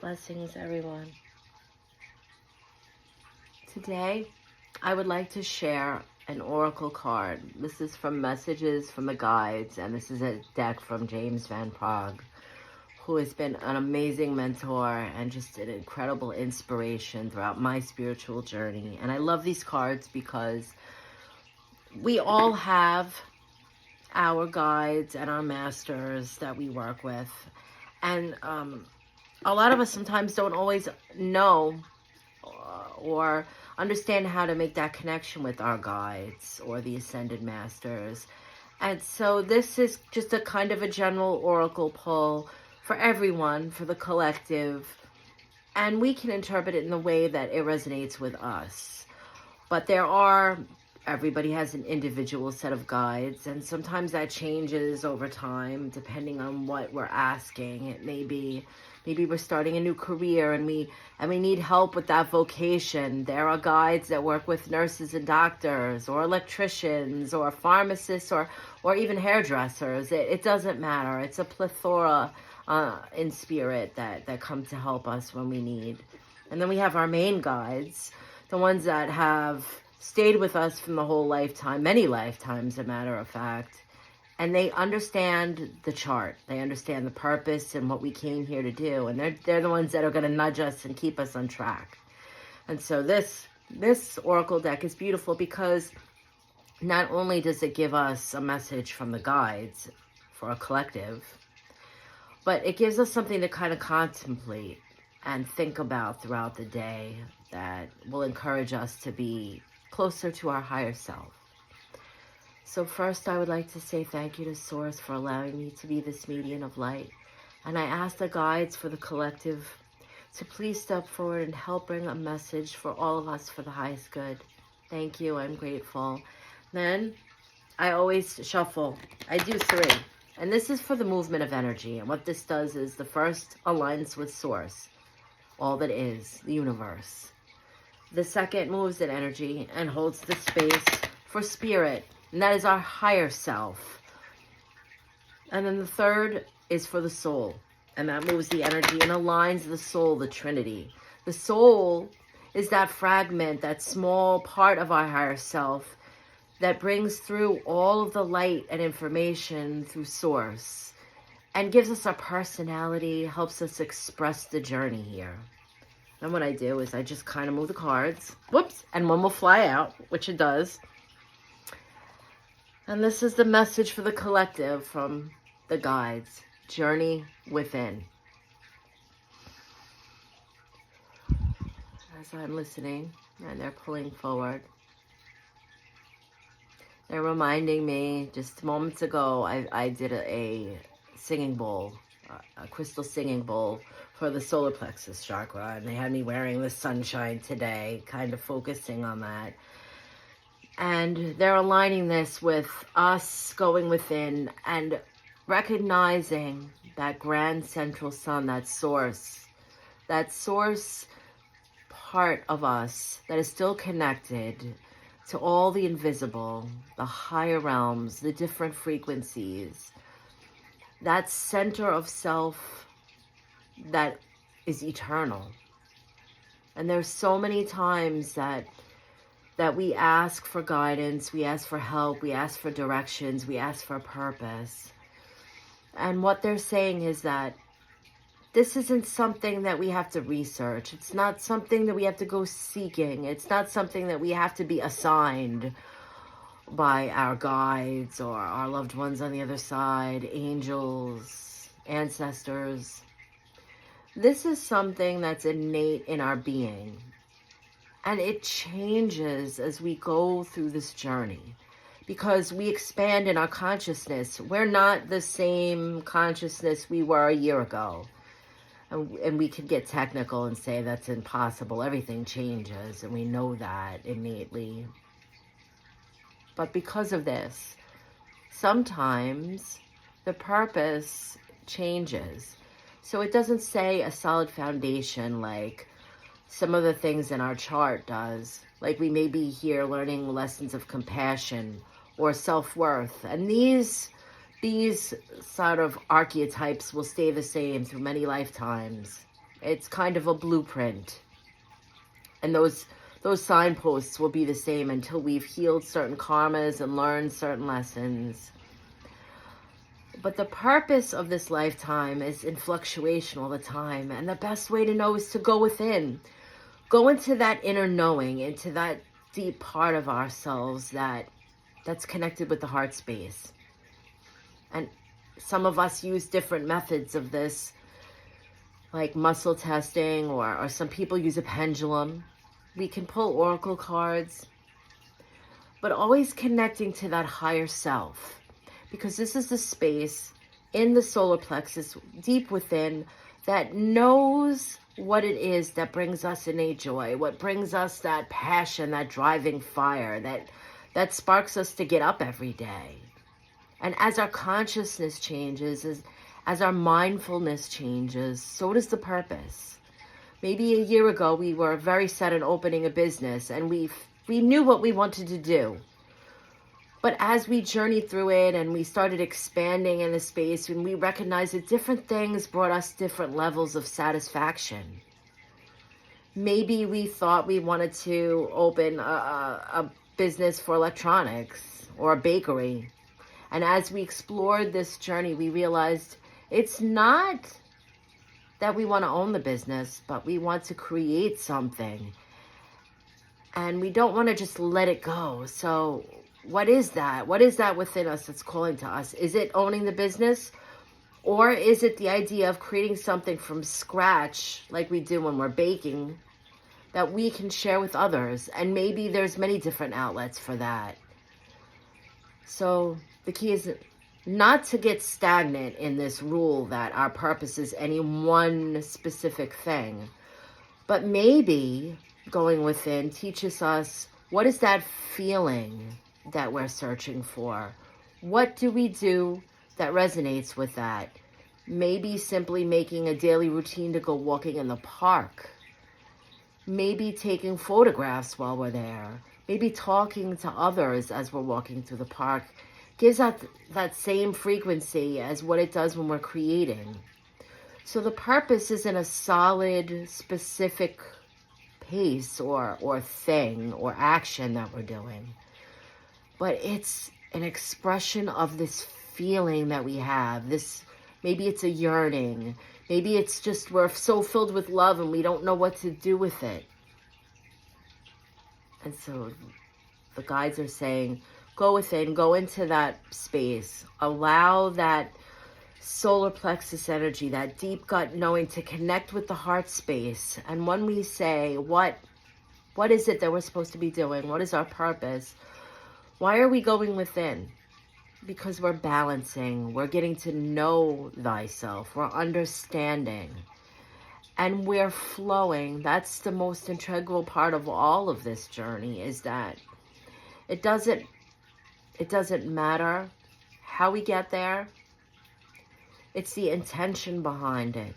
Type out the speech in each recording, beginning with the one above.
Blessings, everyone. Today, I would like to share an oracle card. This is from Messages from the Guides, and this is a deck from James Van Praagh, who has been an amazing mentor and just an incredible inspiration throughout my spiritual journey. And I love these cards because we all have our guides and our masters that we work with. And a lot of us sometimes don't always know or understand how to make that connection with our guides or the ascended masters. And so this is just a kind of a general oracle pull for everyone, for the collective, and we can interpret it in the way that it resonates with us. But everybody has an individual set of guides, and sometimes that changes over time depending on what we're asking. It may be maybe we're starting a new career and we need help with that vocation. There are guides that work with nurses and doctors or electricians or pharmacists or even hairdressers. It doesn't matter. It's a plethora in spirit that come to help us when we need. And then we have our main guides, the ones that have stayed with us from the whole lifetime, many lifetimes, a matter of fact. And they understand the chart. They understand the purpose and what we came here to do. And they're the ones that are going to nudge us and keep us on track. And so this oracle deck is beautiful because not only does it give us a message from the guides for a collective, but it gives us something to kind of contemplate and think about throughout the day that will encourage us to be closer to our higher self. So first, I would like to say thank you to Source for allowing me to be this medium of light. And I ask the guides for the collective to please step forward and help bring a message for all of us for the highest good. Thank you. I'm grateful. Then I always shuffle. I do 3. And this is for the movement of energy. And what this does is the first aligns with Source, all that is, the universe. The second moves in energy and holds the space for spirit, and that is our higher self. And then the third is for the soul, and that moves the energy and aligns the soul, the Trinity. The soul is that fragment, that small part of our higher self that brings through all of the light and information through Source and gives us our personality, helps us express the journey here. And what I do is I just kind of move the cards. Whoops. And one will fly out, which it does. And this is the message for the collective from the guides. Journey within. As I'm listening and they're pulling forward, they're reminding me, just moments ago, I did a singing bowl, a crystal singing bowl for the solar plexus chakra, and they had me wearing the sunshine today, kind of focusing on that. And they're aligning this with us going within and recognizing that grand central sun, that source part of us that is still connected to all the invisible, the higher realms, the different frequencies, that center of self that is eternal. And there's so many times that we ask for guidance, we ask for help, we ask for directions, we ask for purpose. And what they're saying is that this isn't something that we have to research. It's not something that we have to go seeking. It's not something that we have to be assigned by our guides or our loved ones on the other side, angels, ancestors. This is something that's innate in our being. And it changes as we go through this journey because we expand in our consciousness. We're not the same consciousness we were a year ago. And we could get technical and say that's impossible. Everything changes, and we know that innately. But because of this, sometimes the purpose changes. So it doesn't say a solid foundation like some of the things in our chart does. Like we may be here learning lessons of compassion or self-worth. And these sort of archetypes will stay the same through many lifetimes. It's kind of a blueprint. And those signposts will be the same until we've healed certain karmas and learned certain lessons. But the purpose of this lifetime is in fluctuation all the time. And the best way to know is to go within. Go into that inner knowing, into that deep part of ourselves that's connected with the heart space. And some of us use different methods of this, like muscle testing, or some people use a pendulum. We can pull oracle cards, but always connecting to that higher self, because this is the space in the solar plexus, deep within, that knows what it is that brings us innate joy, what brings us that passion, that driving fire, that sparks us to get up every day. And as our consciousness changes, as our mindfulness changes, so does the purpose. Maybe a year ago, we were very set on opening a business, and we knew what we wanted to do. But as we journeyed through it and we started expanding in the space, and we recognized that different things brought us different levels of satisfaction. Maybe we thought we wanted to open a business for electronics or a bakery. And as we explored this journey, we realized it's not that we want to own the business, but we want to create something. And we don't want to just let it go. So what is that? What is that within us that's calling to us? Is it owning the business? Or is it the idea of creating something from scratch, like we do when we're baking, that we can share with others? And maybe there's many different outlets for that. So the key is not to get stagnant in this rule that our purpose is any one specific thing, but maybe going within teaches us, what is that feeling that we're searching for? What do we do that resonates with that? Maybe simply making a daily routine to go walking in the park. Maybe taking photographs while we're there. Maybe talking to others as we're walking through the park. Gives out that same frequency as what it does when we're creating. So the purpose isn't a solid, specific pace or thing or action that we're doing. But it's an expression of this feeling that we have. Maybe it's a yearning. Maybe it's just we're so filled with love and we don't know what to do with it. And so the guides are saying, go within, go into that space. Allow that solar plexus energy, that deep gut knowing, to connect with the heart space. And when we say, what is it that we're supposed to be doing? What is our purpose? Why are we going within? Because we're balancing. We're getting to know thyself. We're understanding. And we're flowing. That's the most integral part of all of this journey, is that it doesn't matter how we get there. It's the intention behind it.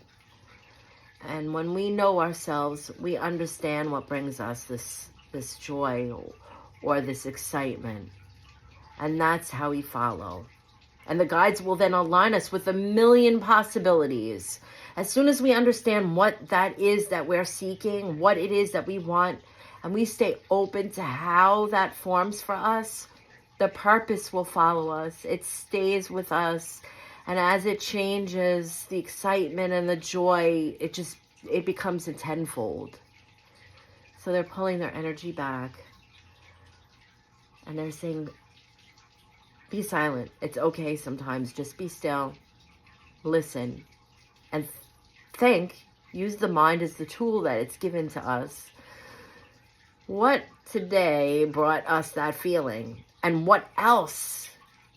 And when we know ourselves, we understand what brings us this joy or this excitement. And that's how we follow. And the guides will then align us with a million possibilities. As soon as we understand what that is that we're seeking, what it is that we want, and we stay open to how that forms for us, the purpose will follow us. It stays with us. And as it changes, the excitement and the joy, it becomes a tenfold. So they're pulling their energy back. And they're saying, be silent. It's okay sometimes. Just be still. Listen. And think. Use the mind as the tool that it's given to us. What today brought us that feeling? And what else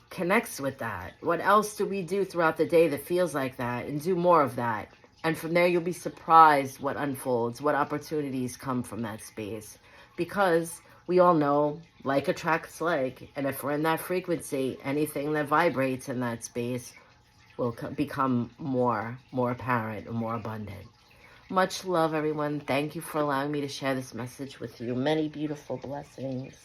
connects with that? What else do we do throughout the day that feels like that? And do more of that. And from there, you'll be surprised what unfolds, what opportunities come from that space. Because we all know, like attracts like. And if we're in that frequency, anything that vibrates in that space will become more apparent and more abundant. Much love, everyone. Thank you for allowing me to share this message with you. Many beautiful blessings.